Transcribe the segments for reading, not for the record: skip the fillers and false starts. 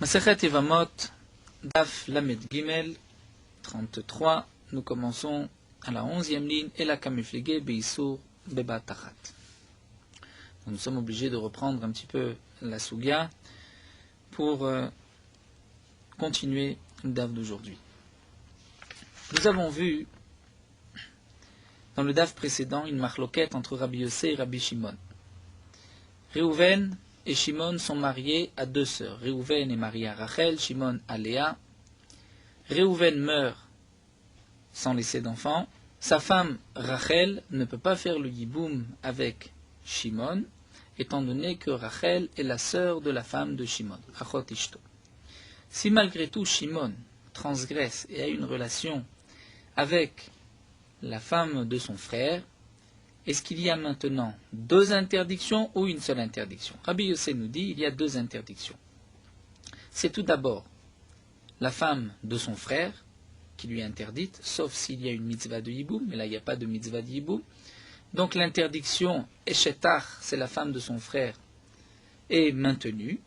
Masechet Yevamot, Daf Lamed Gimel, 33. Nous commençons à la 11e ligne, et la kamiflige Beisur Beba Tachat. Nous sommes obligés de reprendre un petit peu la Sugya pour continuer le Daf d'aujourd'hui. Nous avons vu dans le Daf précédent une marloquette entre Rabbi Yossé et Rabbi Shimon. Réhouven et Shimon sont mariés à deux sœurs. Réhouven est marié à Rachel, Shimon à Léa. Réhouven meurt sans laisser d'enfant. Sa femme Rachel ne peut pas faire le yiboum avec Shimon, étant donné que Rachel est la sœur de la femme de Shimon, Achot Ishto. Si malgré tout Shimon transgresse et a une relation avec la femme de son frère, est-ce qu'il y a maintenant deux interdictions ou une seule interdiction? Rabbi Yossé nous dit qu'il y a deux interdictions. C'est tout d'abord la femme de son frère qui lui est interdite, sauf s'il y a une mitzvah de yiboum, mais là il n'y a pas de mitzvah de yiboum. Donc l'interdiction Eshetar, c'est la femme de son frère, est maintenue.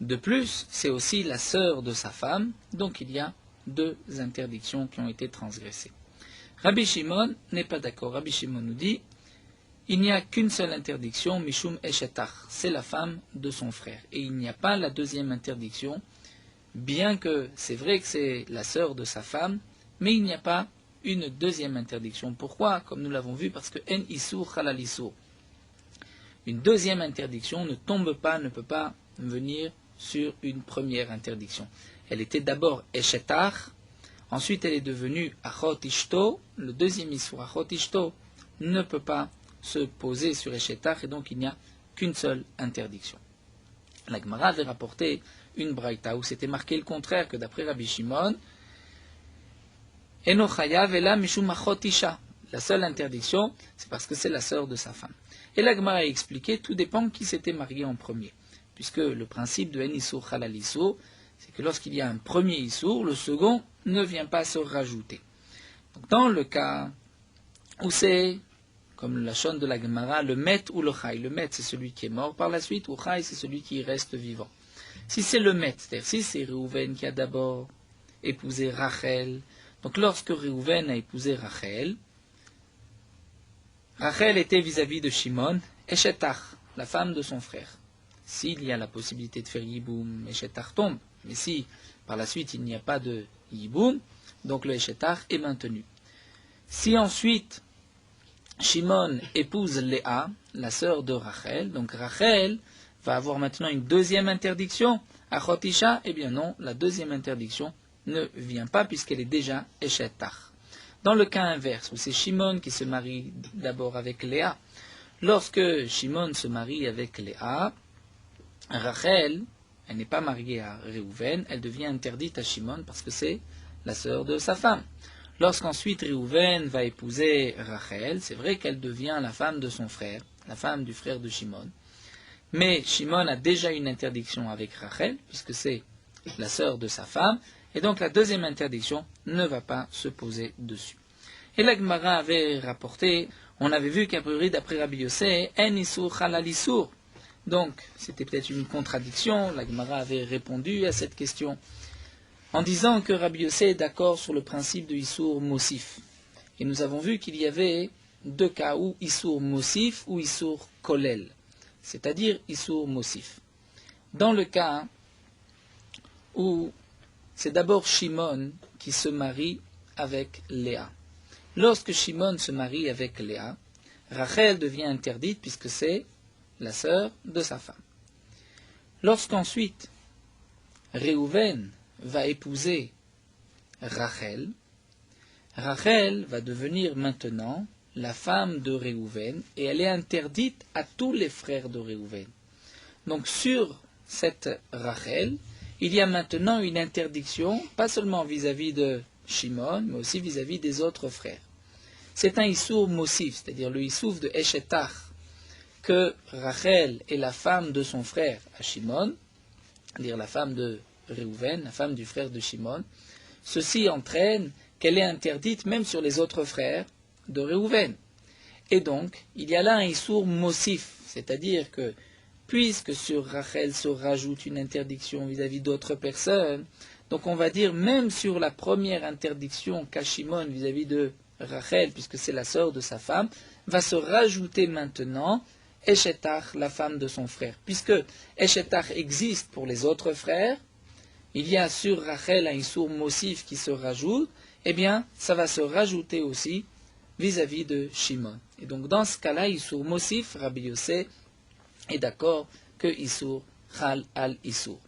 De plus, c'est aussi la sœur de sa femme, donc il y a deux interdictions qui ont été transgressées. Rabbi Shimon n'est pas d'accord. Rabbi Shimon nous dit il n'y a qu'une seule interdiction, Mishum Eshetar, c'est la femme de son frère. Et il n'y a pas la deuxième interdiction, bien que c'est vrai que c'est la sœur de sa femme, mais il n'y a pas une deuxième interdiction. Pourquoi? Comme nous l'avons vu, parce que En Isur Halal Isur. Une deuxième interdiction ne tombe pas, ne peut pas venir sur une première interdiction. Elle était d'abord Eshetar, ensuite elle est devenue Achot Ishto. Le deuxième Isur, Achot Ishto, ne peut pas se poser sur Eshetar, et donc il n'y a qu'une seule interdiction. La Gemara avait rapporté une braïta où c'était marqué le contraire, que d'après Rabbi Shimon, Eno chayav ela mishum achot isha. La seule interdiction, c'est parce que c'est la sœur de sa femme. Et la Gemara a expliqué, tout dépend qui s'était marié en premier. Puisque le principe de En Isur Halal Isur, c'est que lorsqu'il y a un premier Isur, le second ne vient pas se rajouter. Donc dans le cas où c'est, comme la shon de la Gemara, le met ou le chai. Le met, c'est celui qui est mort par la suite, ou chai, c'est celui qui reste vivant. Si c'est le met, c'est-à-dire si c'est Réhouven qui a d'abord épousé Rachel, donc lorsque Réhouven a épousé Rachel, Rachel était vis-à-vis de Shimon, Eshetar, la femme de son frère. S'il y a la possibilité de faire Yiboum, Eshetar tombe. Mais si par la suite il n'y a pas de Yiboum, donc le Eshetar est maintenu. Si ensuite Shimon épouse Léa, la sœur de Rachel, donc Rachel va avoir maintenant une deuxième interdiction, Achot Isha, eh bien non, la deuxième interdiction ne vient pas puisqu'elle est déjà Eshetar. Dans le cas inverse, où c'est Shimon qui se marie d'abord avec Léa, lorsque Shimon se marie avec Léa, Rachel, elle n'est pas mariée à Réhouven, elle devient interdite à Shimon parce que c'est la sœur de sa femme. Lorsqu'ensuite Réhouven va épouser Rachel, c'est vrai qu'elle devient la femme de son frère, la femme du frère de Shimon. Mais Shimon a déjà une interdiction avec Rachel, puisque c'est la sœur de sa femme, et donc la deuxième interdiction ne va pas se poser dessus. Et la Gemara avait rapporté, on avait vu qu'a priori d'après Rabbi Yossé, En Isur Halal Isur. Donc c'était peut-être une contradiction, la Gemara avait répondu à cette question en disant que Rabbi Yossé est d'accord sur le principe de Isur Mosif. Et nous avons vu qu'il y avait deux cas, ou Isur Mosif ou Isur Kolel, c'est-à-dire Isur Mosif. Dans le cas où c'est d'abord Shimon qui se marie avec Léa. Lorsque Shimon se marie avec Léa, Rachel devient interdite puisque c'est la sœur de sa femme. Lorsqu'ensuite Réhouven va épouser Rachel, Rachel va devenir maintenant la femme de Réhouven et elle est interdite à tous les frères de Réhouven. Donc sur cette Rachel, il y a maintenant une interdiction, pas seulement vis-à-vis de Shimon, mais aussi vis-à-vis des autres frères. C'est un Issour Mosif, c'est-à-dire le Issour de Eshetar, que Rachel est la femme de son frère à Shimon, c'est-à-dire la femme de Réhouven, la femme du frère de Shimon. Ceci entraîne qu'elle est interdite même sur les autres frères de Réhouven. Et donc, il y a là un Issour Mosif, c'est-à-dire que puisque sur Rachel se rajoute une interdiction vis-à-vis d'autres personnes, donc on va dire même sur la première interdiction qu'a Shimon vis-à-vis de Rachel, puisque c'est la sœur de sa femme, va se rajouter maintenant Eshetach, la femme de son frère. Puisque Eshetach existe pour les autres frères, il y a sur Rachel un Issour Mosif qui se rajoute, eh bien, ça va se rajouter aussi vis-à-vis de Shimon. Et donc, dans ce cas-là, Issour Mosif, Rabbi Yossé est d'accord que Issour Chal al Issour.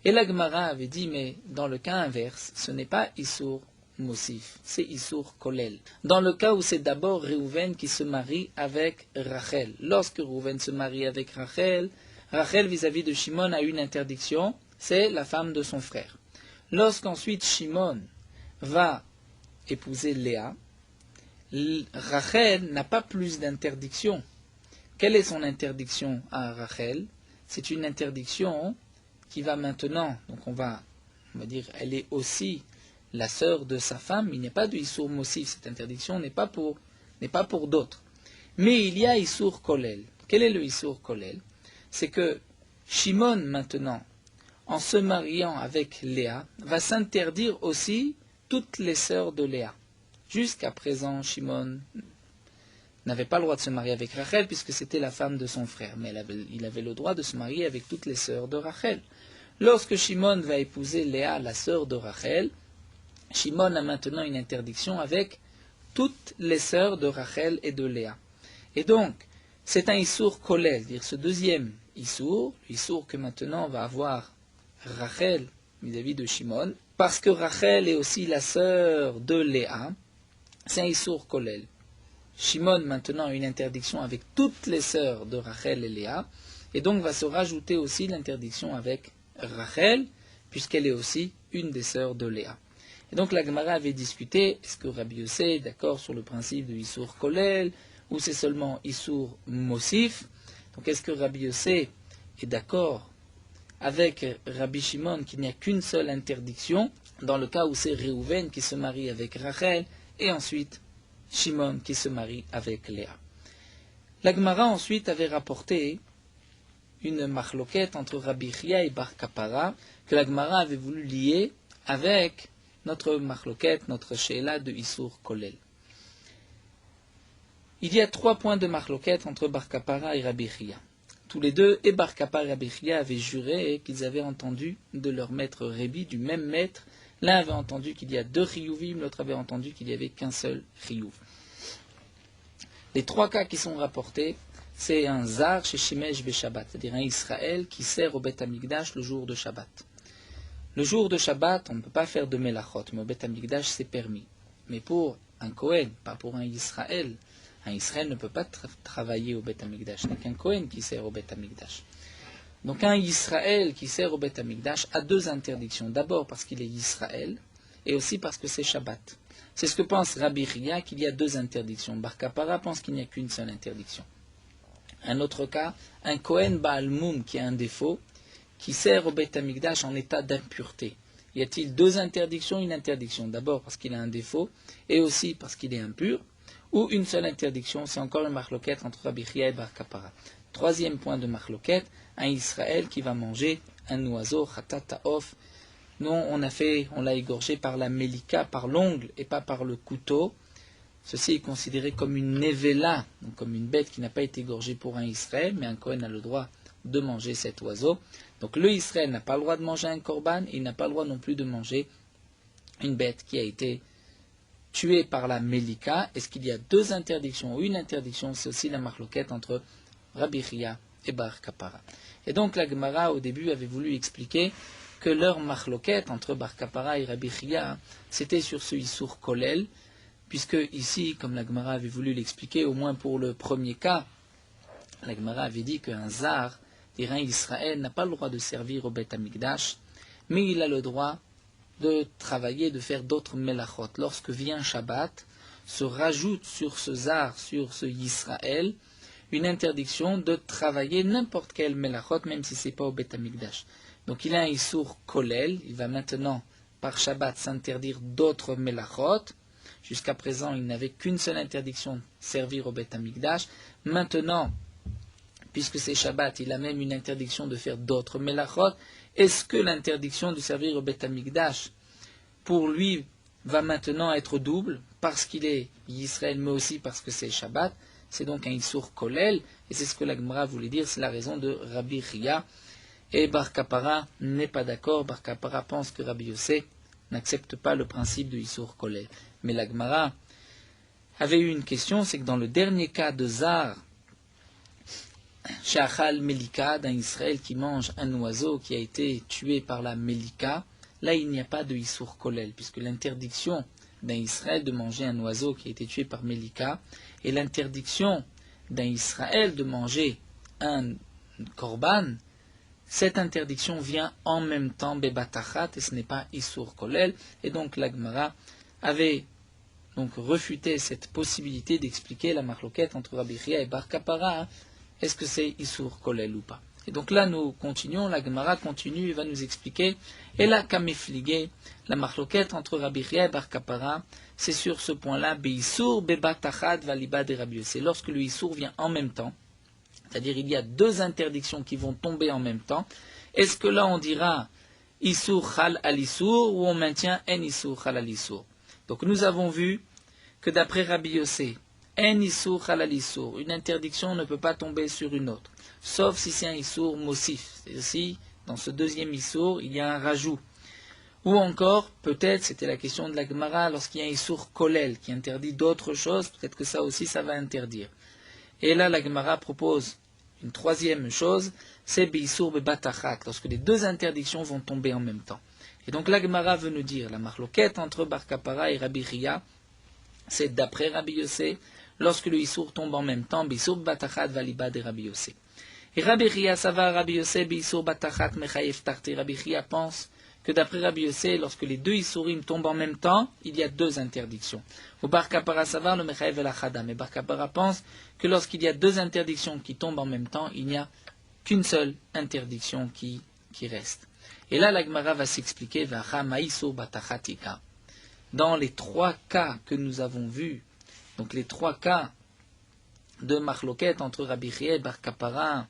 Et la Gemara avait dit, mais dans le cas inverse, ce n'est pas Issour Mosif, c'est Issour Kolel. Dans le cas où c'est d'abord Réhouven qui se marie avec Rachel. Lorsque Réhouven se marie avec Rachel, Rachel vis-à-vis de Shimon a une interdiction, c'est la femme de son frère. Lorsqu'ensuite Shimon va épouser Léa, Rachel n'a pas plus d'interdiction. Quelle est son interdiction à Rachel? C'est une interdiction qui va maintenant, donc on va dire, elle est aussi la sœur de sa femme. Il n'y a pas de Issour Mosif, cette interdiction n'est pas pour d'autres. Mais il y a Issour Kolel. Quel est le Issour Kolel? C'est que Shimon maintenant, en se mariant avec Léa, va s'interdire aussi toutes les sœurs de Léa. Jusqu'à présent, Shimon n'avait pas le droit de se marier avec Rachel puisque c'était la femme de son frère, mais il avait le droit de se marier avec toutes les sœurs de Rachel. Lorsque Shimon va épouser Léa, la sœur de Rachel, Shimon a maintenant une interdiction avec toutes les sœurs de Rachel et de Léa. Et donc, c'est un Issour Kolel, c'est-à-dire ce deuxième Issour, l'Issour que maintenant va avoir Rachel vis-à-vis de Shimon, parce que Rachel est aussi la sœur de Léa, c'est un Issour Kolel. Shimon maintenant a une interdiction avec toutes les sœurs de Rachel et Léa, et donc va se rajouter aussi l'interdiction avec Rachel, puisqu'elle est aussi une des sœurs de Léa. Et donc la Gemara avait discuté, est-ce que Rabbi Yossé est d'accord sur le principe de Issour Kolel, ou c'est seulement Issour Mosif? Donc est-ce que Rabbi Yossé est d'accord avec Rabbi Shimon qu'il n'y a qu'une seule interdiction, dans le cas où c'est Réhouven qui se marie avec Rachel, et ensuite Shimon qui se marie avec Léa. La Gemara ensuite avait rapporté une machloquette entre Rabbi Chia et Bar Kapara, que la Gemara avait voulu lier avec notre machloquette, notre sheila de Issour Kolel. Il y a 3 points de machloquette entre Bar Kapara et Rabbi Chia. Tous les deux, et Bar Kapara et Rabbi Chia avaient juré qu'ils avaient entendu de leur maître Rébi, du même maître. L'un avait entendu qu'il y a 2 chiyuvim, l'autre avait entendu qu'il n'y avait qu'un seul chiyuv. Les 3 cas qui sont rapportés, c'est un zar chez Shimesh Beshabbat, c'est-à-dire un Israël qui sert au Beth Amikdash le jour de Shabbat. Le jour de Shabbat, on ne peut pas faire de melachot, mais au Beth Amikdash c'est permis. Mais pour un Kohen, pas pour un Israël ne peut pas travailler au Beth Amikdash, ce n'est qu'un Kohen qui sert au Beth Amikdash. Donc un Israël qui sert au Beth Amikdash a 2 interdictions. D'abord parce qu'il est Israël, et aussi parce que c'est Shabbat. C'est ce que pense Rabbi Chia, qu'il y a 2 interdictions. Bar Kapara pense qu'il n'y a qu'une seule interdiction. Un autre cas, un Kohen Baal Moum qui a un défaut, qui sert au Beth Amikdash en état d'impureté. Y a-t-il 2 interdictions? Une interdiction. D'abord parce qu'il a un défaut, et aussi parce qu'il est impur. Ou une seule interdiction, c'est encore une marloquette entre Rabbi Chia et Bar Kapara. 3e point de marloquette, un Israël qui va manger un oiseau, chatat ta'of. Non, on l'a égorgé par la mélika, par l'ongle, et pas par le couteau. Ceci est considéré comme une nevela, donc comme une bête qui n'a pas été égorgée pour un Israël, mais un Kohen a le droit de manger cet oiseau. Donc le Israël n'a pas le droit de manger un korban, et il n'a pas le droit non plus de manger une bête qui a été tué par la Mélika. Est-ce qu'il y a 2 interdictions? Une interdiction, c'est aussi la marloquette entre Rabbi Chia et Bar Kapara. Et donc la Gemara au début avait voulu expliquer que leur marloquette entre Bar Kapara et Rabbi Chia, c'était sur ce Issour Kolel, puisque ici, comme la Gemara avait voulu l'expliquer, au moins pour le premier cas, la Gemara avait dit qu'un zar, un Israël, n'a pas le droit de servir au Beth Amikdash, mais il a le droit de travailler, de faire d'autres melachot. Lorsque vient Shabbat, se rajoute sur ce zar, sur ce Israël, une interdiction de travailler n'importe quel melachot, même si ce n'est pas au Beth Amikdash. Donc il a un Issour Kolel, il va maintenant, par Shabbat, s'interdire d'autres melachot. Jusqu'à présent, il n'avait qu'une seule interdiction, servir au Beth Amikdash. Maintenant, puisque c'est Shabbat, il a même une interdiction de faire d'autres melachot. Est-ce que l'interdiction de servir au Beth Amikdash, pour lui, va maintenant être double, parce qu'il est Israël, mais aussi parce que c'est Shabbat? C'est donc un Issour Kolel, et c'est ce que la Gemara voulait dire, c'est la raison de Rabbi Ria. Et Bar Kapara n'est pas d'accord. Bar Kapara pense que Rabbi Yossé n'accepte pas le principe de Issour Kolel. Mais la Gemara avait eu une question, c'est que dans le dernier cas de Zar, Shachal Melika, d'un Israël qui mange un oiseau qui a été tué par la Melika, là il n'y a pas de Issour Kolel, puisque l'interdiction d'un Israël de manger un oiseau qui a été tué par Melika, et l'interdiction d'un Israël de manger un korban, cette interdiction vient en même temps Bebatachat, et ce n'est pas Issour Kolel, et donc la Gemara avait donc refuté cette possibilité d'expliquer la marloquette entre Rabbi Chia et Bar Kapara, est-ce que c'est Issour Kolel ou pas. Et donc là nous continuons, la Gemara continue et va nous expliquer, et là Kamefligé, la marloquette entre Rabbi Chia et Bar Kapara, c'est sur ce point-là, Beissour Bebatachat Valiba de Rabbi Yossé, lorsque le Issour vient en même temps, c'est-à-dire il y a deux interdictions qui vont tomber en même temps. Est-ce que là on dira Issour Chal al Issour ou on maintient En Issour Chal al Issour? Donc nous avons vu que d'après Rabbi Yossé, En Issour Chal al Issour, une interdiction ne peut pas tomber sur une autre, sauf si c'est un Issour Mosif, c'est-à-dire si dans ce deuxième Issour il y a un rajout. Ou encore, peut-être, c'était la question de la Gemara, lorsqu'il y a un Issour Kolel qui interdit d'autres choses, peut-être que ça aussi ça va interdire. Et là, la Gemara propose une troisième chose, c'est Beissour Bebatachat, lorsque les deux interdictions vont tomber en même temps. Et donc la Gemara veut nous dire, la marloquette entre Bar Kapara et Rabbi Ria, c'est d'après Rabbi Yossé, lorsque le Issour tombe en même temps, Beissour Bebatachat Valiba de Rabbi Yossé. Et Rabbi Ria, ça va, Rabbi Yossé, Beissour Batachat Mechayev Tarti. Rabbi Ria pense que d'après Rabbi Yossé, lorsque les deux Issourim tombent en même temps, il y a deux interdictions. Au Bar Kapara Savar, le Mechayev et la Chada. Mais Bar Kapara pense que lorsqu'il y a deux interdictions qui tombent en même temps, il n'y a qu'une seule interdiction qui reste. Et là, la Gemara va s'expliquer, dans les trois cas que nous avons vus, donc les trois cas de Marloquette entre Rabbi Chia et Bar Kapara,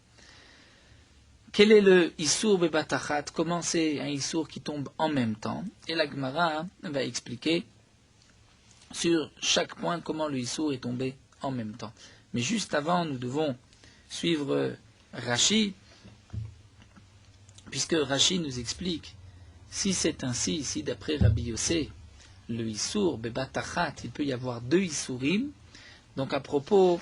quel est le Issour Bebatachat? Comment c'est un Issour qui tombe en même temps? Et la Gemara va expliquer sur chaque point comment le Issour est tombé en même temps. Mais juste avant, nous devons suivre Rashi, puisque Rashi nous explique, si c'est ainsi, ici d'après Rabbi Yossé, le Issour Bebatachat, il peut y avoir deux Issourim. Donc à propos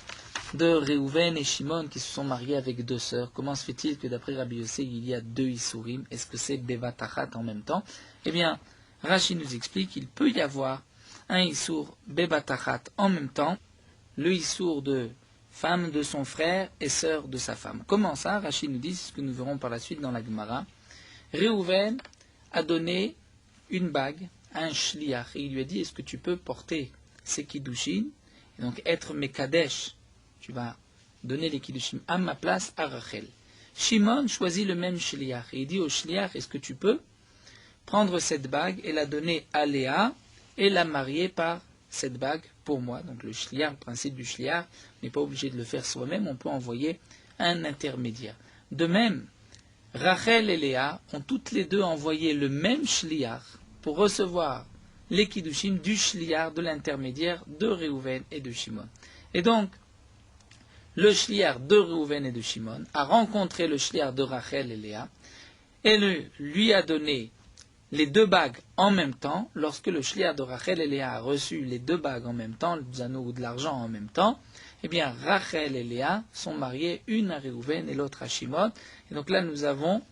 de Réhouven et Shimon qui se sont mariés avec deux sœurs, comment se fait-il que d'après Rabbi Yossé, il y a deux Issourim? Est-ce que c'est Bebatachat en même temps? Eh bien, Rashi nous explique qu'il peut y avoir un Issour Bebatachat en même temps, le Issour de femme de son frère et sœur de sa femme. Comment ça? Rashi nous dit, c'est ce que nous verrons par la suite dans la Gemara. Réhouven a donné une bague à un shliach et il lui a dit, est-ce que tu peux porter ces kiddushin, et donc être mekadesh, tu vas donner les kiddushin à ma place à Rachel. Shimon choisit le même shliach et il dit au shliach, est-ce que tu peux prendre cette bague et la donner à Léa et la marier par cette bague pour moi. Donc le shliach, le principe du shliach, on n'est pas obligé de le faire soi-même, on peut envoyer un intermédiaire. De même, Rachel et Léa ont toutes les deux envoyé le même shliach pour recevoir les kiddushim du shliach, de l'intermédiaire de Réhouven et de Shimon. Et donc, le shliach de Réhouven et de Shimon a rencontré le shliach de Rachel et Léa et lui a donné les deux bagues en même temps. Lorsque le shliach de Rachel et Léa a reçu les deux bagues en même temps, les anneaux ou de l'argent en même temps, eh bien Rachel et Léa sont mariées, une à Réhouven et l'autre à Shimon. Et donc là nous avons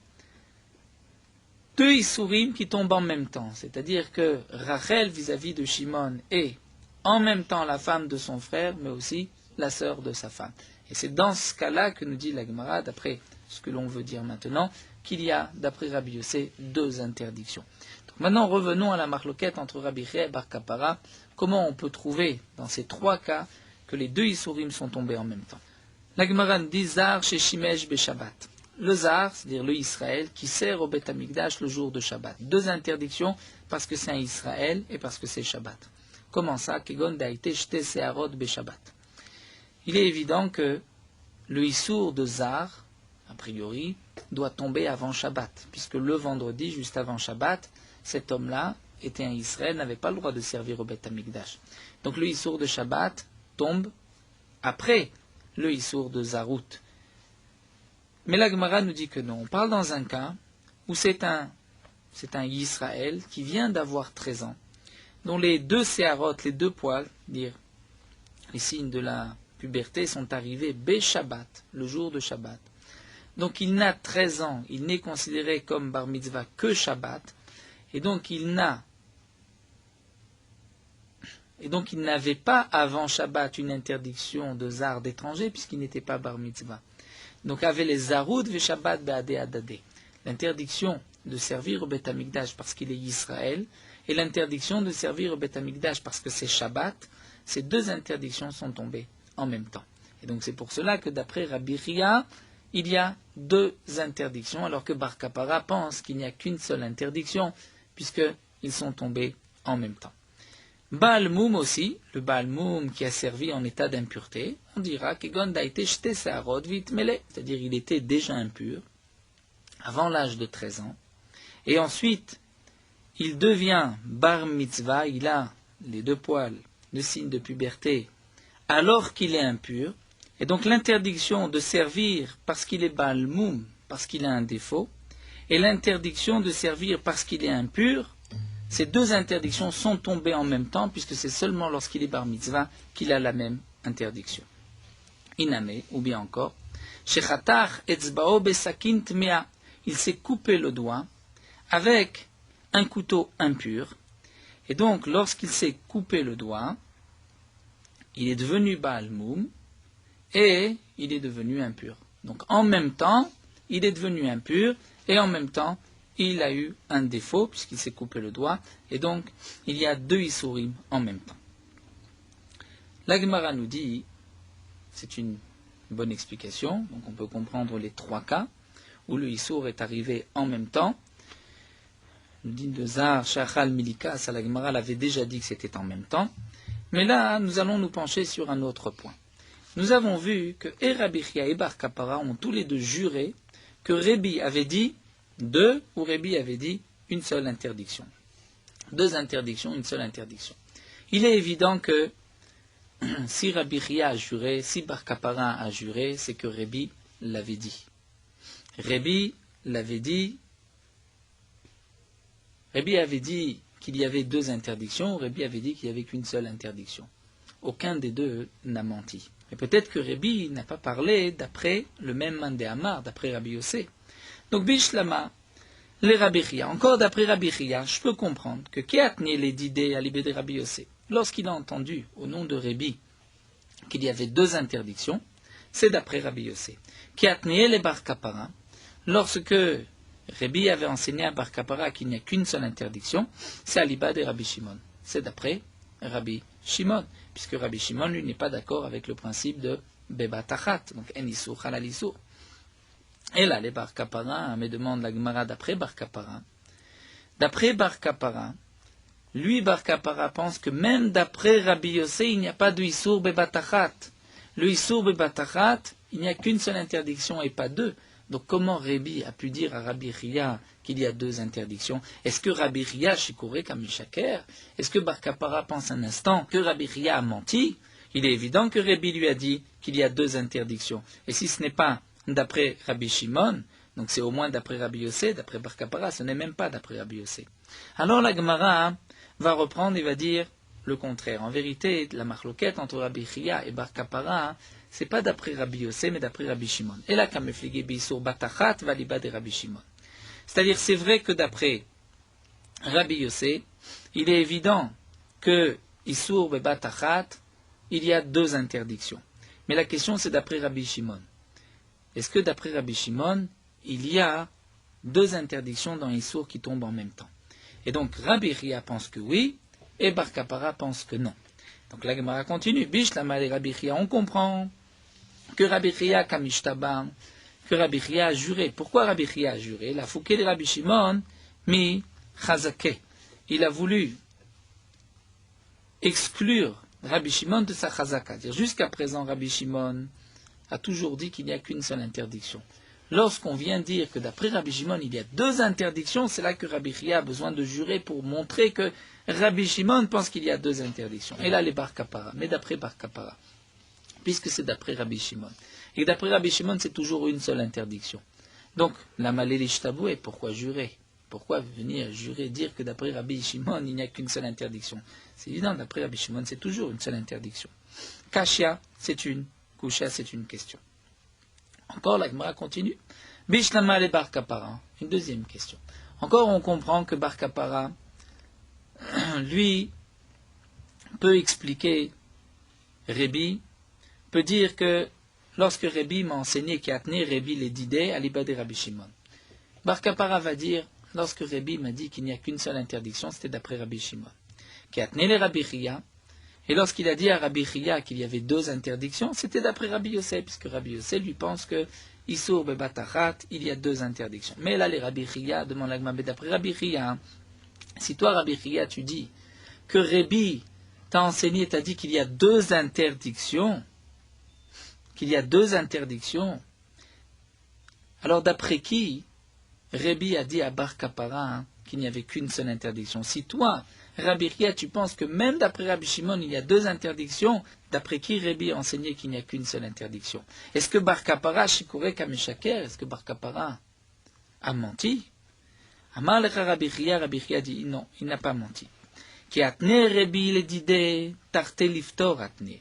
deux Issourim qui tombent en même temps. C'est-à-dire que Rachel vis-à-vis de Shimon est en même temps la femme de son frère, mais aussi la sœur de sa femme. Et c'est dans ce cas-là que nous dit la Gemara, d'après ce que l'on veut dire maintenant, qu'il y a, d'après Rabbi Yossé, deux interdictions. Donc maintenant, revenons à la marloquette entre Rabbi Chia et Bar Kapara. Comment on peut trouver, dans ces trois cas, que les deux Issourim sont tombés en même temps? La Gemara dit Zar chez Shimesh be Shabbat. Le Zar, c'est-à-dire le Israël, qui sert au Beth Amikdash le jour de Shabbat. Deux interdictions, parce que c'est un Israël et parce que c'est Shabbat. Comment ça? Kegon daïte shte seharot be Shabbat. Il est évident que le Issour de Zar, a priori, doit tomber avant Shabbat, puisque le vendredi, juste avant Shabbat, cet homme-là était un Israël, n'avait pas le droit de servir au Beth Amikdash. Donc le Issour de Shabbat tombe après le Issour de Zarout. Mais la Gemara nous dit que non. On parle dans un cas où c'est un Israël qui vient d'avoir 13 ans, dont les deux séharotes, les deux poils, dire les signes de la puberté, sont arrivés Bé-Shabbat, le jour de Shabbat. Donc il n'a 13 ans, il n'est considéré comme bar mitzvah que Shabbat, et donc il n'avait pas avant Shabbat une interdiction de zar d'étranger, puisqu'il n'était pas bar mitzvah. Donc avait les zaroud ve Shabbat be'adé adadé, l'interdiction de servir au Beth Amikdash parce qu'il est Israël, et l'interdiction de servir au Beth Amikdash parce que c'est Shabbat. Ces deux interdictions sont tombées en même temps. Et donc c'est pour cela que d'après Rabbi Ria, il y a deux interdictions, alors que Bar Kapara pense qu'il n'y a qu'une seule interdiction, puisqu'ils sont tombés en même temps. Baal Moum aussi, le Baal Moum qui a servi en état d'impureté, on dira que Gondaïté Shte Seharot Vit Mele, c'est-à-dire il était déjà impur, avant l'âge de 13 ans, et ensuite il devient Bar Mitzvah, il a les deux poils, le signe de puberté, alors qu'il est impur, et donc l'interdiction de servir parce qu'il est Baal Moum, parce qu'il a un défaut, et l'interdiction de servir parce qu'il est impur, ces deux interdictions sont tombées en même temps, puisque c'est seulement lorsqu'il est Bar Mitzvah qu'il a la même interdiction. Iname, ou bien encore, Shechatar etzbao besakin tmea, il s'est coupé le doigt avec un couteau impur, et donc lorsqu'il s'est coupé le doigt, il est devenu Baal Moum, et il est devenu impur. Donc en même temps, il est devenu impur, et en même temps, il a eu un défaut, puisqu'il s'est coupé le doigt, et donc il y a deux Issourim en même temps. La Gemara nous dit, c'est une bonne explication, donc on peut comprendre les trois cas, où le Issour est arrivé en même temps. Le din de Zar, Shachal, Milika, ça la Gemara l'avait déjà dit que c'était en même temps, mais là, nous allons nous pencher sur un autre point. Nous avons vu que Rabbi Chia et Bar Kapara ont tous les deux juré que Rabbi avait dit deux, ou Rabbi avait dit une seule interdiction. Deux interdictions, une seule interdiction. Il est évident que si Rabbi Chia a juré, si Bar Kapara a juré, c'est que Rabbi l'avait dit. Rabbi l'avait dit, Rabbi avait dit qu'il y avait deux interdictions, Rabbi avait dit qu'il n'y avait qu'une seule interdiction. Aucun des deux n'a menti. Et peut-être que Rabbi n'a pas parlé d'après le même Mandé Amar, d'après Rabbi Yossé. Donc Bishlama, les Rabbi Chia, encore d'après Rabbi Chia, je peux comprendre que Kéatné les d'idées à l'ibé de Rabbi Yossé, lorsqu'il a entendu au nom de Rabbi qu'il y avait deux interdictions, c'est d'après Rabbi Yossé. Kéatné les Bar Kapara, lorsque Rabbi avait enseigné à Bar Kapara qu'il n'y a qu'une seule interdiction, c'est à l'ibé de Rabbi Shimon. C'est d'après Rabbi Shimon, puisque Rabbi Shimon, lui, n'est pas d'accord avec le principe de Beba Tachat, donc En Issour, Halal Issour. Et là, les Bar Kapara, me demande la Gemara d'après Bar Kapara. D'après Bar Kapara, lui, Bar Kapara, pense que même d'après Rabbi Yossé, il n'y a pas de Issour Beba Tachat. Le Issour Beba Tachat, il n'y a qu'une seule interdiction et pas deux. Donc comment Rabbi a pu dire à Rabbi Chia qu'il y a deux interdictions? Est-ce que Rabbi Chia chicouré comme Shaker? Est-ce que Bar Kapara pense un instant que Rabbi Chia a menti? Il est évident que Rabbi lui a dit qu'il y a deux interdictions. Et si ce n'est pas d'après Rabbi Shimon, donc c'est au moins d'après Rabbi Yossé, d'après Bar Kapara, ce n'est même pas d'après Rabbi Yossé. Alors la Gemara va reprendre et va dire le contraire. En vérité, la marloquette entre Rabbi Chia et Bar Kapara, c'est pas d'après Rabbi Yossé, mais d'après Rabbi Shimon. Et là, Kamefligé Bissour Batachat valiba de Rabbi Shimon. C'est-à-dire, c'est vrai que d'après Rabbi Yossé, il est évident que Issour Batachat, il y a deux interdictions. Mais la question, c'est d'après Rabbi Shimon. Est-ce que d'après Rabbi Shimon, il y a deux interdictions dans Issour qui tombent en même temps? Et donc, Rabbi Chia pense que oui, et Bar Kapara pense que non. Donc la Gemara continue. Bishlama et Rabbi Chia, on comprend que Rabbi Chia Kamishtaban, que Rabbi Chia a juré. Pourquoi Rabbi Chia a juré? La fouké de Rabbi Shimon, mi chazake. Il a voulu exclure Rabbi Shimon de sa chazaka. Jusqu'à présent, Rabbi Shimon a toujours dit qu'il n'y a qu'une seule interdiction. Lorsqu'on vient dire que d'après Rabbi Shimon, il y a deux interdictions, c'est là que Rabbi Chia a besoin de jurer pour montrer que Rabbi Shimon pense qu'il y a deux interdictions. Et là, les Bar Kapara, mais d'après Bar Kapara, puisque c'est d'après Rabbi Shimon. Et d'après Rabbi Shimon, c'est toujours une seule interdiction. Donc, la Malélish Taboué, pourquoi jurer? Pourquoi venir jurer, dire que d'après Rabbi Shimon, il n'y a qu'une seule interdiction? C'est évident, d'après Rabbi Shimon, c'est toujours une seule interdiction. Kashia, c'est une. Kusha, c'est une question. Encore, la Gemara continue. Bishlama le Bar Kapara, une deuxième question. Encore, on comprend que Bar Kapara, lui, peut expliquer Rébi, peut dire que lorsque Rébi m'a enseigné qu'Atné, Rébi les didé, aliba de Rabbi Shimon. Bar Kapara va dire, lorsque Rébi m'a dit qu'il n'y a qu'une seule interdiction, c'était d'après Rabbi Shimon. Qu'Atné les Rabbi Chia, et lorsqu'il a dit à Rabbi Chia qu'il y avait deux interdictions, c'était d'après Rabbi Yossé, puisque Rabbi Yossé lui pense que Issour bebatachat, il y a deux interdictions. Mais là, les Rabbi Chia demandent à Gmabé, d'après Rabbi Chia, si toi, Rabbi Chia, tu dis que Rébi t'a enseigné, t'a dit qu'il y a deux interdictions, alors d'après qui Rébi a dit à Bar Kapara qu'il n'y avait qu'une seule interdiction? Si toi, Rabbi Chia, tu penses que même d'après Rabbi Shimon, il y a deux interdictions, d'après qui Rébi a enseigné qu'il n'y a qu'une seule interdiction? Est-ce que Bar Kapara, Shikore Kameshaker, est-ce que Bar Kapara a menti? Amar lecha Rabbi Chia dit non, il n'a pas menti. Ki atne Rébi le didé, tarte liftor atne.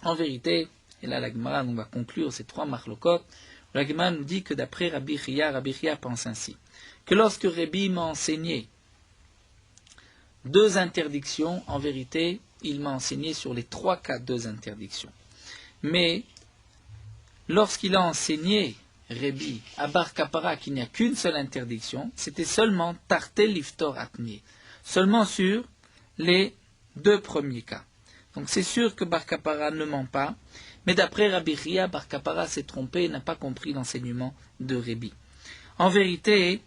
En vérité, et là la Gemara nous va conclure ces trois marlokot, la Gemara nous dit que d'après Rabbi Chia pense ainsi, que lorsque Rébi m'a enseigné deux interdictions, en vérité, il m'a enseigné sur les trois cas deux interdictions. Mais lorsqu'il a enseigné Rébi à Bar Kapara qu'il n'y a qu'une seule interdiction, c'était seulement Tarté Liftor Atné, seulement sur les deux premiers cas. Donc c'est sûr que Bar Kapara ne ment pas, mais d'après Rabbi Chia, Bar Kapara s'est trompé et n'a pas compris l'enseignement de Rébi. En vérité,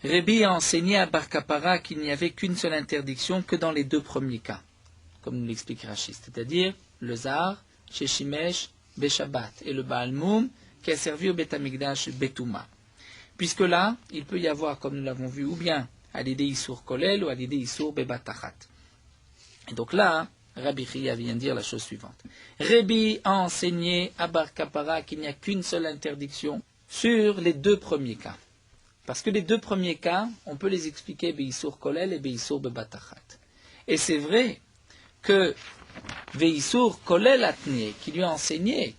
Rébi a enseigné à Bar Kapara qu'il n'y avait qu'une seule interdiction que dans les deux premiers cas, comme nous l'explique Rashi, c'est-à-dire le Zahar, chez Shimesh, Beshabbat, et le Baal Moum, qui a servi au Bet Amikdash Betouma. Puisque là, il peut y avoir, comme nous l'avons vu, ou bien à l'idée Issour Kolel ou à l'idée Issour Bebatachat. Et donc là, Rabbi Chia vient dire la chose suivante. Rébi a enseigné à Bar Kapara qu'il n'y a qu'une seule interdiction sur les deux premiers cas. Parce que les deux premiers cas, on peut les expliquer Beissour Kolel et Beissour Bebatachat. Et c'est vrai que Beissour Kolel Atne, qui lui a enseigné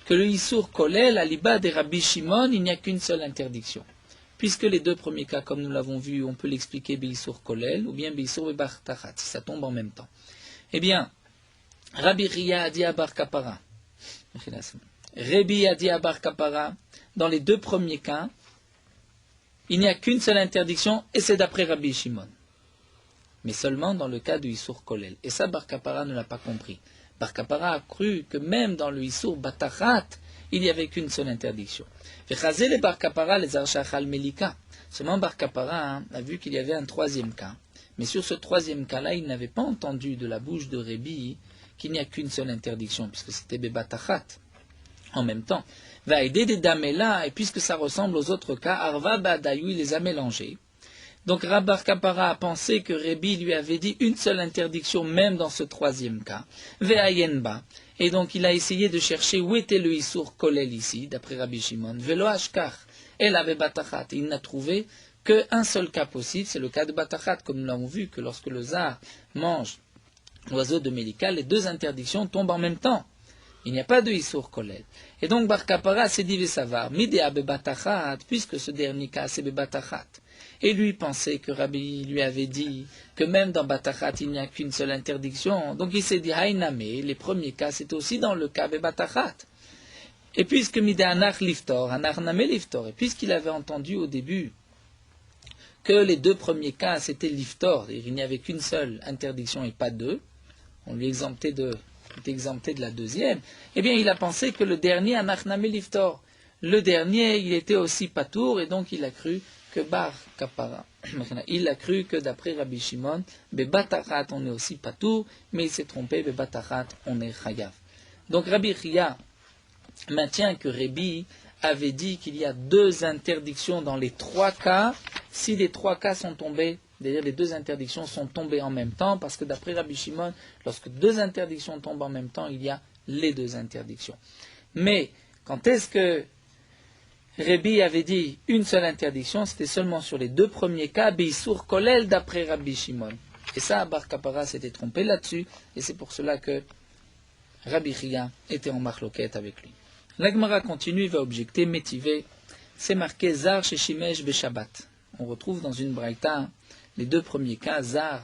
que le Issour Kolel, à l'Iba de Rabbi Shimon, il n'y a qu'une seule interdiction. Puisque les deux premiers cas, comme nous l'avons vu, on peut l'expliquer Beissour Kolel ou bien Beissour Bebatachat, si ça tombe en même temps. Eh bien, Rabbi Chia a dit à Bar Kapara, Rébi a dit à Bar Kapara, dans les deux premiers cas, il n'y a qu'une seule interdiction, et c'est d'après Rabbi Shimon. Mais seulement dans le cas du Issour Kolel. Et ça, Bar Kapara ne l'a pas compris. Bar Kapara a cru que même dans le Issour Batachat, il n'y avait qu'une seule interdiction. Vechazé le Bar Kapara les arshachal melika. Seulement Bar Kapara a vu qu'il y avait un troisième cas. Mais sur ce troisième cas-là, il n'avait pas entendu de la bouche de Rébi qu'il n'y a qu'une seule interdiction, puisque c'était Bebatachat. En même temps, va aider des damela, et puisque ça ressemble aux autres cas, Arva Badayu, il les a mélangés. Donc Bar Kapara a pensé que Rébi lui avait dit une seule interdiction, même dans ce troisième cas. Ve'ayenba. Et donc il a essayé de chercher où était le Issour Kolel ici, d'après Rabbi Shimon. Velo Ashkar. El avait Batachat. Il n'a trouvé qu'un seul cas possible, c'est le cas de Batachat, comme nous l'avons vu, que lorsque le Zar mange l'oiseau de Mélika, les deux interdictions tombent en même temps. Il n'y a pas de Issour Kolel. Et donc Bar Kapara s'est dit Vesavar, Midea Bebatachat, puisque ce dernier cas c'est Bebatachat. Et lui pensait que Rabbi lui avait dit que même dans Batachat il n'y a qu'une seule interdiction. Donc il s'est dit Haïname, les premiers cas c'est aussi dans le cas Bebatachat. Et puisque Midea Anach Liftor, Anach Name Liftor, et puisqu'il avait entendu au début que les deux premiers cas c'était Liftor, et il n'y avait qu'une seule interdiction et pas deux, on lui exemptait de la deuxième, eh bien il a pensé que le dernier Anach Name Liftor, le dernier, il était aussi patour, et donc il a cru que bar kapara. Il a cru que d'après Rabbi Shimon, bebatachat on est aussi patour, mais il s'est trompé, bebatachat on est chayav. Donc Rabbi Chia maintient que Rabbi avait dit qu'il y a 2 interdictions dans les 3 cas, si les 3 cas sont tombés, c'est-à-dire les 2 interdictions sont tombées en même temps, parce que d'après Rabbi Shimon, lorsque 2 interdictions tombent en même temps, il y a les 2 interdictions. Mais quand est-ce que Rabbi avait dit une seule interdiction, c'était seulement sur les 2 premiers cas, Beisour Kolel d'après Rabbi Shimon. Et ça, Bar Kapara s'était trompé là-dessus, et c'est pour cela que Rabbi Chia était en marloquette avec lui. La Gemara continue, va objecter, métivé, c'est marqué Zar chez Shimesh Beshabbat. On retrouve dans une braïta les 2 premiers cas, Zar,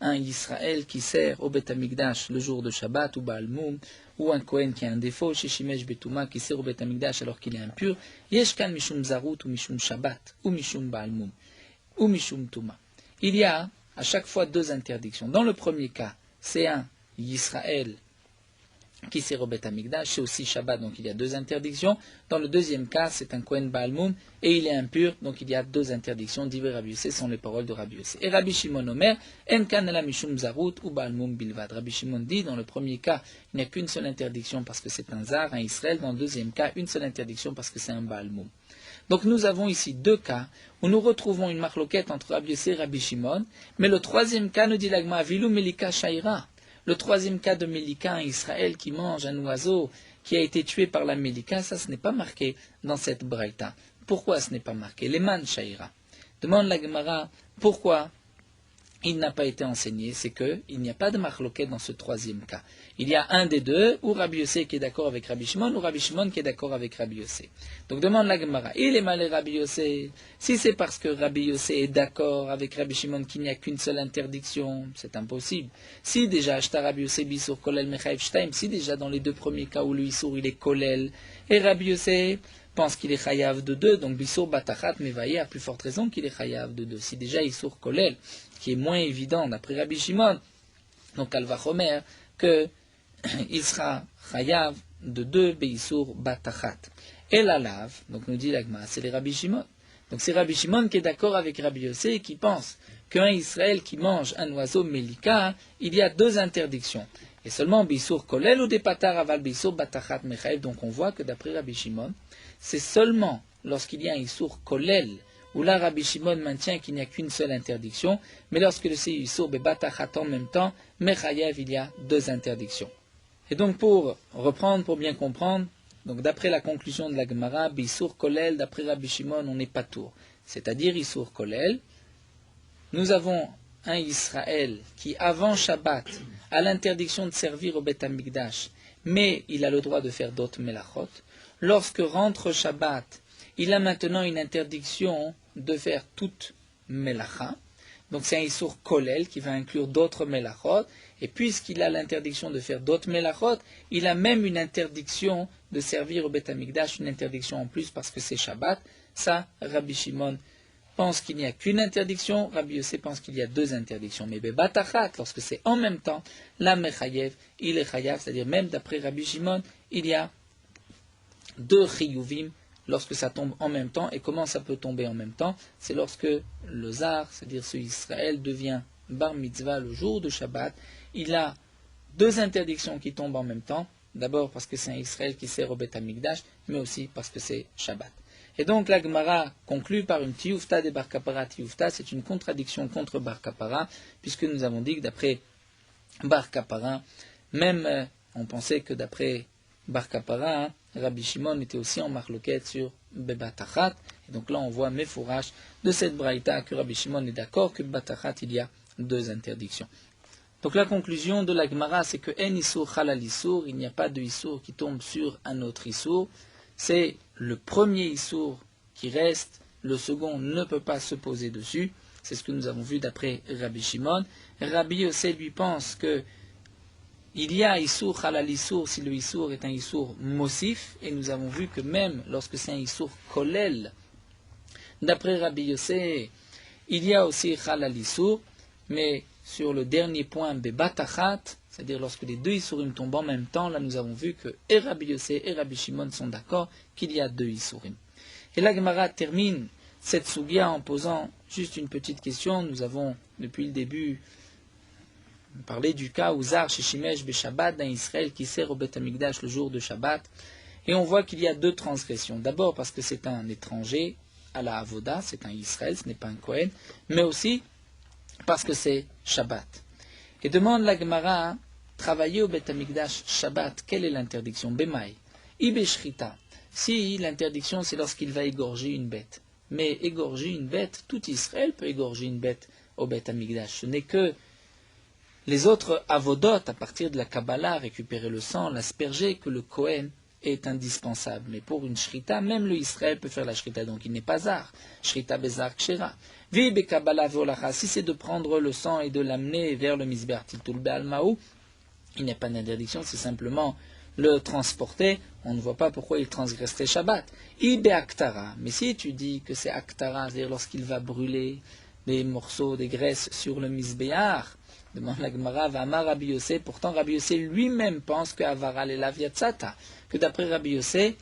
un Israël qui sert au Beth Amikdash le jour de Shabbat, ou Baal Moum, ou un Kohen qui a un défaut, chez Shimesh Betouma qui sert au Beth Amikdash alors qu'il est impur, Yeshkan Mishum Zarut ou Mishum Shabbat, ou Mishum Baal Moum, ou Mishum Touma. Il y a à chaque fois 2 interdictions. Dans le premier cas, c'est un Israël qui sert au Beth Amikdash, c'est aussi Shabbat, donc il y a 2 interdictions. Dans le deuxième cas, c'est un Kohen Baal Moum, et il est impur, donc il y a 2 interdictions. Divrei Rabbi Yossé sont les paroles de Rabbi Yossé. Et Rabbi Shimon Omer, En kan ela mishum zarut ou Baal Moum bilvad. Rabbi Shimon dit, dans le premier cas, il n'y a qu'une seule interdiction parce que c'est un Zar, un Israël. Dans le deuxième cas, une seule interdiction parce que c'est un Baal Moum. Donc nous avons ici 2 cas où nous retrouvons une marloquette entre Rabbi Yossé et Rabbi Shimon, mais le troisième cas nous dit l'Agma, Vilu Melika Shaira. Le troisième cas de Mélika, un Israël qui mange un oiseau qui a été tué par la Mélika, ça ce n'est pas marqué dans cette braïta. Pourquoi ce n'est pas marqué? Leman Shaira. Demande la Gemara, pourquoi il n'a pas été enseigné? C'est qu'il n'y a pas de marloquette dans ce troisième cas. Il y a un des 2, ou Rabbi Yossé qui est d'accord avec Rabbi Shimon, ou Rabbi Shimon qui est d'accord avec Rabbi Yossé. Donc demande la Gemara, il est malé Rabbi Yossé. Si c'est parce que Rabbi Yossé est d'accord avec Rabbi Shimon qu'il n'y a qu'une seule interdiction, c'est impossible. Si déjà Ashtar Rabbi Yossé Bisur Kolel Mechaïv Shtaim, si déjà dans les 2 premiers cas où le Issour il est Kolel, et Rabbi Yossé pense qu'il est Chayav de 2, donc Bisur Batachat Mevaye a plus forte raison qu'il est Chayav de 2. Si déjà Issour Kolel, qui est moins évident d'après Rabbi Shimon, donc Al Vachomer, que il sera chayav de 2 beisour batachat. Et la lave, donc nous dit l'Agma, c'est les Rabbi Shimon. Donc c'est Rabbi Shimon qui est d'accord avec Rabbi Yossé et qui pense qu'un Israël qui mange un oiseau mélika, il y a 2 interdictions. Et seulement beisour kolel ou des patar aval beisour batachat mechaïv. Donc on voit que d'après Rabbi Shimon, c'est seulement lorsqu'il y a un issour kolel où là Rabbi Shimon maintient qu'il n'y a qu'une seule interdiction, mais lorsque le issour batachat en même temps, mechaïv, il y a 2 interdictions. Et donc pour reprendre, pour bien comprendre, donc d'après la conclusion de la Gemara, Bissour Kolel, d'après Rabbi Shimon, on n'est pas tour. C'est-à-dire Issour Kolel, nous avons un Israël qui avant Shabbat a l'interdiction de servir au Beth Amikdash, mais il a le droit de faire d'autres melachot. Lorsque rentre Shabbat, il a maintenant une interdiction de faire toute melacha. Donc c'est un Issour Kolel qui va inclure d'autres melachot. Et puisqu'il a l'interdiction de faire d'autres melachot, il a même une interdiction de servir au Beth Amikdash, une interdiction en plus parce que c'est Shabbat. Ça, Rabbi Shimon pense qu'il n'y a qu'une interdiction, Rabbi Yossé pense qu'il y a 2 interdictions. Mais Batachat, lorsque c'est en même temps, la Mechayev, il est Chayav, c'est-à-dire même d'après Rabbi Shimon, il y a 2 Chiyuvim lorsque ça tombe en même temps. Et comment ça peut tomber en même temps? C'est lorsque le Zar, c'est-à-dire ce Israël, devient Bar Mitzvah le jour de Shabbat. Il a 2 interdictions qui tombent en même temps. D'abord parce que c'est un Israël qui sert au Beth Amikdash, mais aussi parce que c'est Shabbat. Et donc la Gemara conclut par une Tiyufta de Bar Kapara. Tiyufta, c'est une contradiction contre Bar Kapara, puisque nous avons dit que d'après Bar Kapara, même on pensait que d'après Bar Kapara, Rabbi Shimon était aussi en marloquette sur Bebatachat. Et donc là on voit Mefourash de cette braïta que Rabbi Shimon est d'accord que Bebatachat il y a 2 interdictions. Donc la conclusion de la Gemara, c'est que En Issour Halal Issour, il n'y a pas de Issour qui tombe sur un autre Issour. C'est le premier Issour qui reste, le second ne peut pas se poser dessus. C'est ce que nous avons vu d'après Rabbi Shimon. Rabbi Yossé lui pense que il y a Issour Halal Issour si le Issour est un Issour Mosif, et nous avons vu que même lorsque c'est un Issour Kolel, d'après Rabbi Yossé, il y a aussi Halal Issour, mais sur le dernier point, Bebatachat, c'est-à-dire lorsque les deux Issourim tombent en même temps, là nous avons vu que et Rabbi Yossé et Rabbi Shimon sont d'accord qu'il y a deux Issourim. Et la Gemara termine cette Sugia en posant juste une petite question. Nous avons depuis le début parlé du cas où Zar chez Shimesh Beshabbat d'un Israël qui sert au Beth Amikdash le jour de Shabbat. Et on voit qu'il y a deux transgressions. D'abord parce que c'est un étranger à la Avoda, c'est un Israël, ce n'est pas un Kohen, mais aussi parce que c'est Shabbat. Et demande la Gemara, travailler au Beth Amikdash Shabbat, quelle est l'interdiction? Bemaï, Ibeshrita. Si l'interdiction c'est lorsqu'il va égorger une bête. Mais égorger une bête, tout Israël peut égorger une bête au Beth Amikdash. Ce n'est que les autres avodot, à partir de la Kabbalah, récupérer le sang, l'asperger, que le Kohen est indispensable. Mais pour une shrita, même le Israël peut faire la shrita, donc il n'est pas zar. Shrita bezar kshera. Vi be Kabbalah veolacha. Si c'est de prendre le sang et de l'amener vers le misber tiltul be'almaou, il n'y a pas d'interdiction, c'est simplement le transporter. On ne voit pas pourquoi il transgresserait Shabbat. Ibe aktara. Mais si tu dis que c'est aktara, c'est-à-dire lorsqu'il va brûler des morceaux de graisse sur le misbéar, demande la Gemara, V'amar Rabbi Yossé, pourtant Rabbi Yossé lui-même pense que Avara l'elav yatzata, que d'après Rabbi Yossé,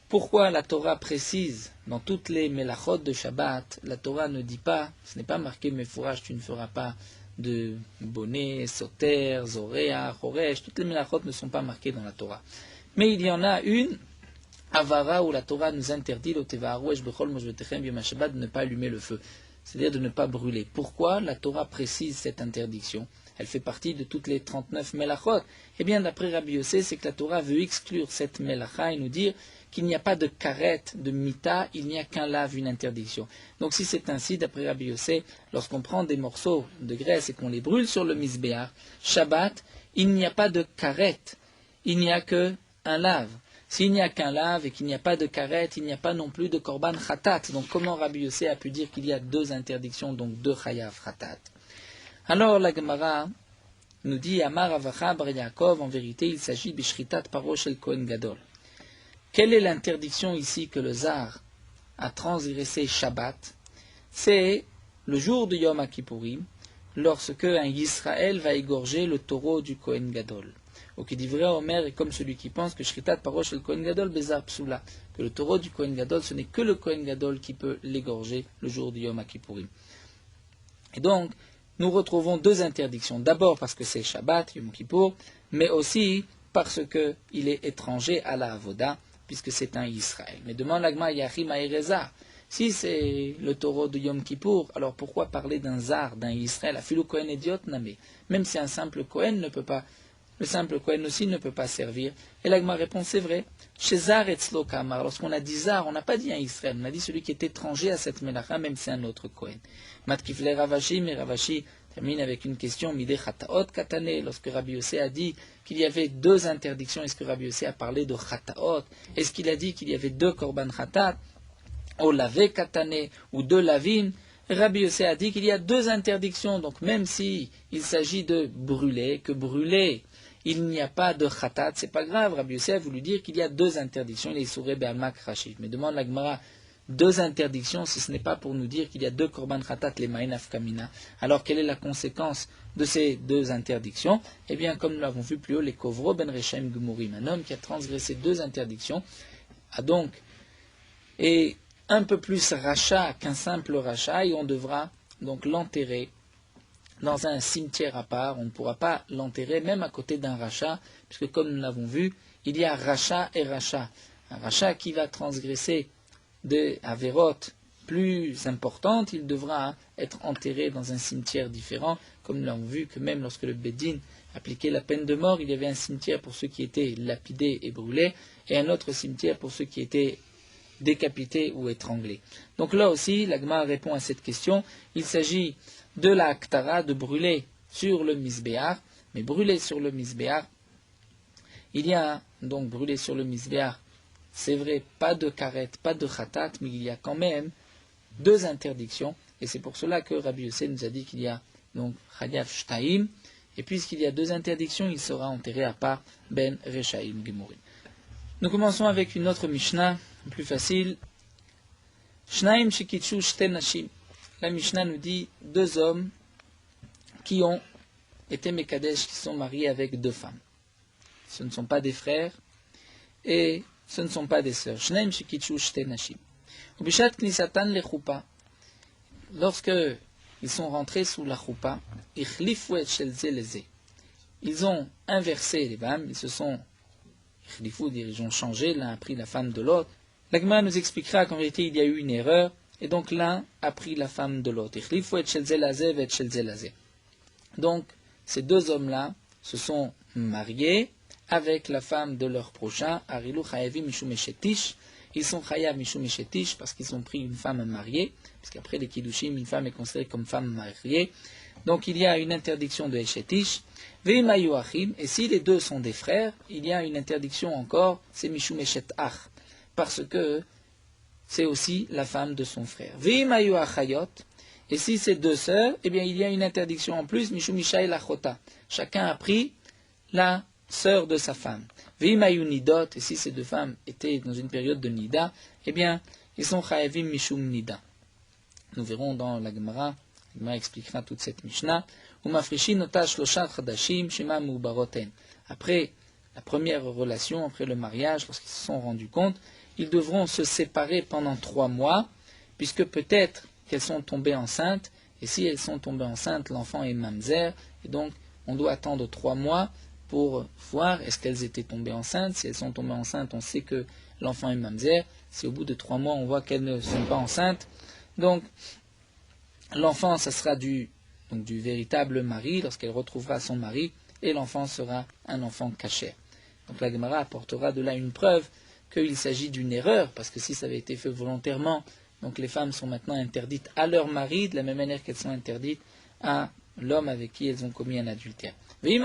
pourquoi la Torah précise dans toutes les melachot de Shabbat, la Torah ne dit pas, ce n'est pas marqué Mefourach, tu ne feras pas de bonnet, soter, zoréa, choresh, toutes les melachot ne sont pas marquées dans la Torah. Mais il y en a une, Avara, où la Torah nous interdit, de ne pas allumer le feu, c'est-à-dire de ne pas brûler. Pourquoi la Torah précise cette interdiction? Elle fait partie de toutes les 39 melachot. Eh bien, d'après Rabbi Yossé, c'est que la Torah veut exclure cette melacha et nous dire qu'il n'y a pas de karet, de mita, il n'y a qu'un lave, une interdiction. Donc si c'est ainsi, d'après Rabbi Yossé, lorsqu'on prend des morceaux de graisse et qu'on les brûle sur le misbéar, Shabbat, il n'y a pas de karet, il n'y a que un lave. S'il n'y a qu'un lave et qu'il n'y a pas de karet, il n'y a pas non plus de korban khatat. Donc comment Rabbi Yossé a pu dire qu'il y a deux interdictions, donc deux chayav khatat? Alors la Gemara nous dit, Amar Avacha Bar Yaakov, en vérité il s'agit de Shritat Parosh el Kohen Gadol. Quelle est l'interdiction ici que le Zar a transgressé Shabbat? C'est le jour de Yom Kippourim, lorsque un Israël va égorger le taureau du Kohen Gadol. Ou qui dit vrai, Omer est comme celui qui pense que Shritat Parosh el Kohen Gadol Bezar Psula, que le taureau du Kohen Gadol, ce n'est que le Kohen Gadol qui peut l'égorger le jour de Yom Kippourim. Et donc, nous retrouvons deux interdictions. D'abord parce que c'est Shabbat, Yom Kippour, mais aussi parce qu'il est étranger à la Avoda, puisque c'est un Israël. Mais demande l'Agma Yachim Aereza. Si c'est le taureau de Yom Kippour, alors pourquoi parler d'un Zar, d'un Israël? Afilu Kohen Ediot Namé. Même si un simple Kohen ne peut pas, le simple Kohen aussi ne peut pas servir. Et l'Agma répond, c'est vrai. Chez Zar et Tzlo Kamar, lorsqu'on a dit Zar, on n'a pas dit un Israël, on a dit celui qui est étranger à cette Melacha, même si c'est un autre Kohen. Matkifle Ravashi, mais Ravashi termine avec une question, Mideh Chataot Katane, lorsque Rabbi Yossé a dit qu'il y avait deux interdictions, est-ce que Rabbi Yossé a parlé de Chataot? Est-ce qu'il a dit qu'il y avait deux Korban Chatat, ou Lave Katane, ou deux Lavim? Rabbi Yossé a dit qu'il y a deux interdictions, donc même si il s'agit de brûler, que brûler, il n'y a pas de Chatat, c'est pas grave, Rabbi Yossé a voulu dire qu'il y a deux interdictions, il est souré Be'almak Rashid. Mais demande la Gemara, deux interdictions, si ce n'est pas pour nous dire qu'il y a deux korban khatat, les ma'inaf kamina. Alors, quelle est la conséquence de ces deux interdictions? Eh bien, comme nous l'avons vu plus haut, les kovro ben reshaim gemurim, un homme qui a transgressé deux interdictions, a donc est un peu plus rachat qu'un simple rachat, et on devra donc l'enterrer dans un cimetière à part. On ne pourra pas l'enterrer même à côté d'un rachat, puisque comme nous l'avons vu, il y a rachat et rachat. Un rachat qui va transgresser de Averot plus importante, il devra être enterré dans un cimetière différent, comme nous l'avons vu que même lorsque le Bédine appliquait la peine de mort, il y avait un cimetière pour ceux qui étaient lapidés et brûlés, et un autre cimetière pour ceux qui étaient décapités ou étranglés. Donc là aussi, l'Agma répond à cette question, il s'agit de la Aktara, de brûler sur le Misbéar, mais brûler sur le Misbéar, il y a donc brûler sur le Misbéar, c'est vrai, pas de karet, pas de khatat, mais il y a quand même deux interdictions, et c'est pour cela que Rabbi Yossé nous a dit qu'il y a donc chayav shtaim, et puisqu'il y a deux interdictions, il sera enterré à part ben reshaim gemurim. Nous commençons avec une autre Mishnah, plus facile. Shnaim shikitshu shte nashim. La Mishnah nous dit deux hommes qui ont étaient Mekadesh, qui sont mariés avec deux femmes. Ce ne sont pas des frères et ce ne sont pas des sœurs. Shneim shekitshu shte nashim. Ubishat knisatan lechupa. Lorsque ils sont rentrés sous la choupa, ichlifu et shelze leze. Ils ont inversé les femmes, ils se sont ils ont changé, l'un a pris la femme de l'autre. La Gemara nous expliquera qu'en vérité il y a eu une erreur, et donc l'un a pris la femme de l'autre. Donc ces deux hommes-là se sont mariés avec la femme de leur prochain. Ils sont chayav mishum eshetish parce qu'ils ont pris une femme mariée, parce qu'après les kiddushim, une femme est considérée comme femme mariée. Donc il y a une interdiction de eshetish. Et si les deux sont des frères, il y a une interdiction encore, c'est mishum eshet ach, parce que c'est aussi la femme de son frère. Et si c'est deux sœurs, eh bien il y a une interdiction en plus, mishum isha el achota. Chacun a pris la sœur de sa femme. Nidot, et si ces deux femmes étaient dans une période de nida, eh bien ils sont chayavim mishum nida. Nous verrons dans la Gemara expliquera toute cette Mishnah. Après la première relation, après le mariage, lorsqu'ils se sont rendus compte, ils devront se séparer pendant 3 mois, puisque peut-être qu'elles sont tombées enceintes, et si elles sont tombées enceintes, l'enfant est mamzer, et donc on doit attendre 3 mois pour voir est-ce qu'elles étaient tombées enceintes. Si elles sont tombées enceintes, on sait que l'enfant est mamzer. Si au bout de 3 mois, on voit qu'elles ne sont pas enceintes, donc l'enfant, ça sera du véritable mari, lorsqu'elle retrouvera son mari, et l'enfant sera un enfant caché. Donc la Gemara apportera de là une preuve qu'il s'agit d'une erreur, parce que si ça avait été fait volontairement, donc les femmes sont maintenant interdites à leur mari, de la même manière qu'elles sont interdites à l'homme avec qui elles ont commis un adultère. Et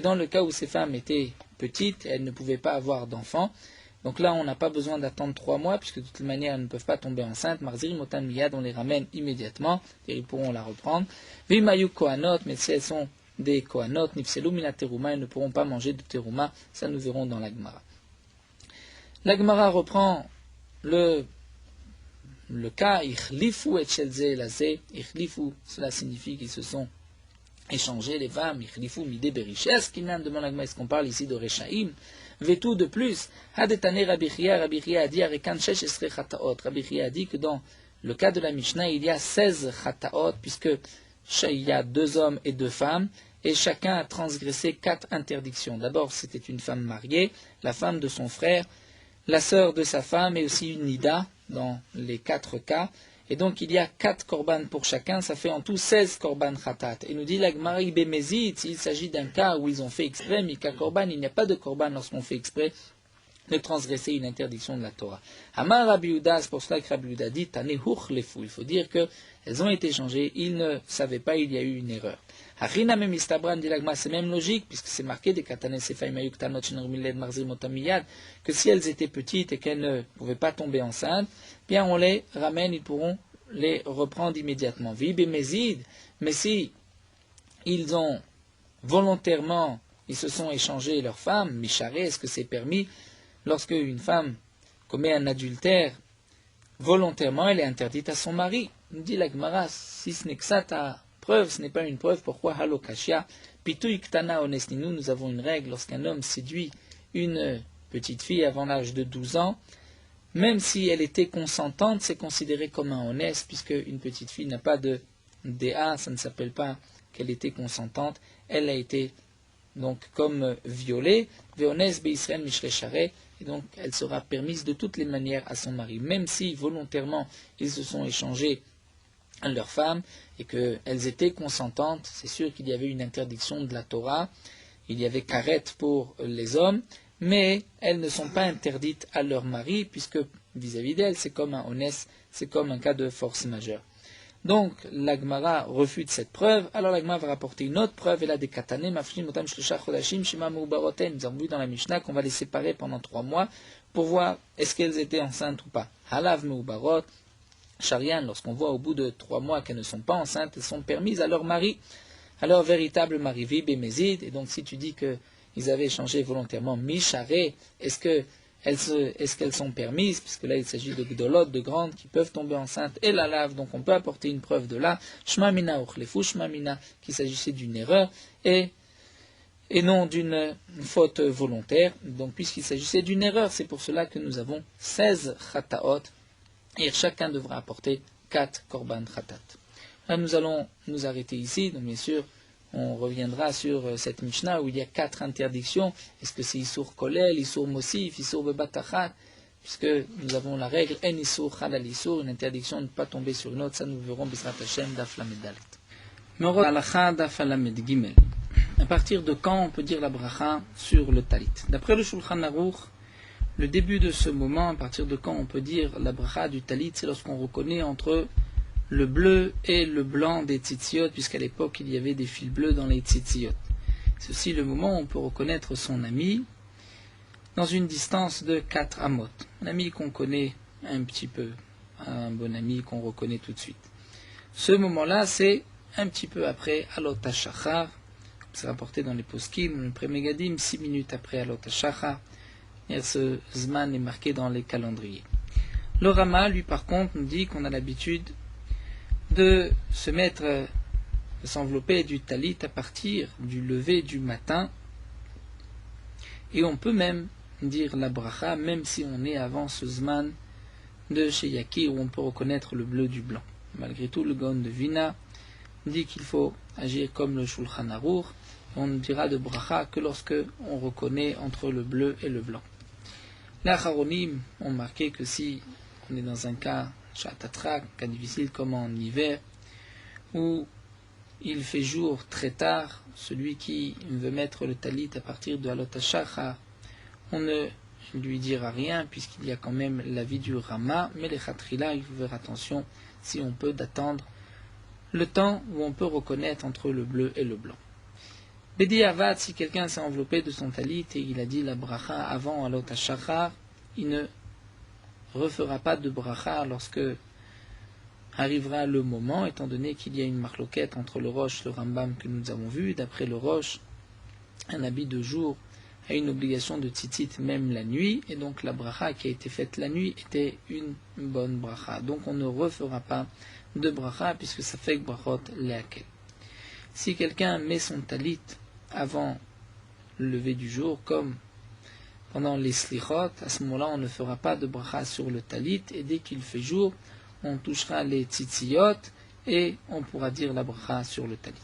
dans le cas où ces femmes étaient petites, elles ne pouvaient pas avoir d'enfants, donc là, on n'a pas besoin d'attendre 3 mois, puisque de toute manière, elles ne peuvent pas tomber enceintes. Marzir, Motan, Miyad, on les ramène immédiatement, et ils pourront la reprendre. Vimayu Kohanot, mais si elles sont des Kohanot, Nifselu Mina Teruma, elles ne pourront pas manger de Teruma. Ça, nous verrons dans la Gemara. La Gemara reprend le cas, Ichlifu et Shelze Laze. Ichlifu, cela signifie qu'ils se sont échangés, les femmes. Ichlifu Mide Berishes, Kinan demande la Gemara, est-ce qu'on parle ici de Rechaim? Vetou de plus, Hadetane Rabbi Chia a dit Arekan Shesh Esre Chataot. Rabbi Chia a dit que dans le cas de la Mishnah, il y a 16 Chataot, puisque il y a 2 hommes et 2 femmes, et chacun a transgressé 4 interdictions. D'abord, c'était une femme mariée, la femme de son frère, la sœur de sa femme, et aussi une nida, dans les 4 cas. Et donc il y a 4 korban pour chacun, ça fait en tout 16 korban khatat. Et nous dit la Gemara Bemezid, s'il s'agit d'un cas où ils ont fait exprès, Mika korban, il n'y a pas de korban lorsqu'on fait exprès de transgresser une interdiction de la Torah. Amar Rabbi Yehuda, c'est pour cela que Rabbi Yehuda dit Tane huch lefu. Il faut dire qu'elles ont été changées, ils ne savaient pas, il y a eu une erreur. Hachina mem istabran dit la Gemara, c'est même logique, puisque c'est marqué des katane sefay mayuk tanot shenor miled marzir motamiyad, que si elles étaient petites et qu'elles ne pouvaient pas tomber enceintes, bien on les ramène, ils pourront les reprendre immédiatement. Vib et Mézid, mais si ils ont volontairement, ils se sont échangés leurs femmes, Micharé, est-ce que c'est permis? Lorsque une femme commet un adultère, volontairement, elle est interdite à son mari. Nous dit la Gemara, si ce n'est que ça ta preuve, ce n'est pas une preuve, pourquoi halokashia? Pitou iktana onesninu, nous avons une règle, lorsqu'un homme séduit une petite fille avant l'âge de 12 ans, même si elle était consentante, c'est considéré comme un honnête, puisque une petite fille n'a pas de DA, ça ne s'appelle pas qu'elle était consentante, elle a été donc comme violée, Veones Beisrael Mishre Share, et donc elle sera permise de toutes les manières à son mari, même si volontairement ils se sont échangés à leur femme et qu'elles étaient consentantes, c'est sûr qu'il y avait une interdiction de la Torah, il y avait karet pour les hommes, mais elles ne sont pas interdites à leur mari, puisque vis-à-vis d'elles, c'est comme un honnête, c'est comme un cas de force majeure. Donc, la Gemara refute cette preuve, alors la Gemara va rapporter une autre preuve, elle a des katane, mafshim otam shlosha chodashim shema meubaroten. Nous avons vu dans la Mishnah qu'on va les séparer pendant 3 mois pour voir est-ce qu'elles étaient enceintes ou pas. Halav meubarot, Sharian, lorsqu'on voit au bout de 3 mois qu'elles ne sont pas enceintes, elles sont permises à leur mari, à leur véritable mari, vib et mézid. Et donc, si tu dis qu'ils avaient échangé volontairement, Micharé, est-ce qu'elles est-ce qu'elles sont permises, puisque là il s'agit de gdolot, de grandes, qui peuvent tomber enceintes et la lave, donc on peut apporter une preuve de là, shmamina uchlefu shmamina, qu'il s'agissait d'une erreur, et non d'une faute volontaire. Donc puisqu'il s'agissait d'une erreur, c'est pour cela que nous avons 16 chataot, et chacun devra apporter 4 korban chatat. Là nous allons nous arrêter ici, donc bien sûr, on reviendra sur cette Mishnah où il y a 4 interdictions. Est-ce que c'est Issour Kolel, Issour Mosif, Issour Bebatachat? Puisque nous avons la règle En Issour Halal Issour, une interdiction de ne pas tomber sur une autre. Ça nous verrons Bisrat Hashem Daf Lamed Dalet. Morot Halacha Daf Lamed Gimel. À partir de quand on peut dire la bracha sur le talit? D'après le Shulchan Aruch, le début de ce moment, à partir de quand on peut dire la bracha du talit, c'est lorsqu'on reconnaît entre le bleu et le blanc des tzitziot, puisqu'à l'époque il y avait des fils bleus dans les tzitziot. C'est aussi le moment où on peut reconnaître son ami dans une distance de 4 amot. Un ami qu'on connaît un petit peu, un bon ami qu'on reconnaît tout de suite. Ce moment-là, c'est un petit peu après Alot HaShachar, c'est rapporté dans les poskim, le Prémégadim, 6 minutes après Alot HaShachar, et ce Zman est marqué dans les calendriers. Le Rama, lui par contre, nous dit qu'on a l'habitude de se mettre, de s'envelopper du talit à partir du lever du matin, et on peut même dire la bracha, même si on est avant ce zman de chez Yaki, où on peut reconnaître le bleu du blanc. Malgré tout, le Gaon de Vina dit qu'il faut agir comme le Shulchan Aruch, on ne dira de bracha que lorsque on reconnaît entre le bleu et le blanc. Les Acharonim ont marqué que si on est dans un cas Shatatrak, cas difficile comme en hiver, où il fait jour très tard, celui qui veut mettre le talit à partir de Alot HaShachar, on ne lui dira rien, puisqu'il y a quand même l'avis du Rama, mais les Khatrila, il faut faire attention si on peut d'attendre le temps où on peut reconnaître entre le bleu et le blanc. Bedi Avad, si quelqu'un s'est enveloppé de son talit et il a dit la bracha avant Alot HaShachar, il ne refera pas de bracha lorsque arrivera le moment, étant donné qu'il y a une marloquette entre le Rosh et le Rambam que nous avons vu. D'après le Rosh, un habit de jour a une obligation de tzitzit même la nuit, et donc la bracha qui a été faite la nuit était une bonne bracha. Donc on ne refera pas de bracha puisque ça fait que brachot leakel. Si quelqu'un met son talit avant le lever du jour, comme pendant les slichot, à ce moment-là, on ne fera pas de bracha sur le talit, et dès qu'il fait jour, on touchera les tzitziyot, et on pourra dire la bracha sur le talit.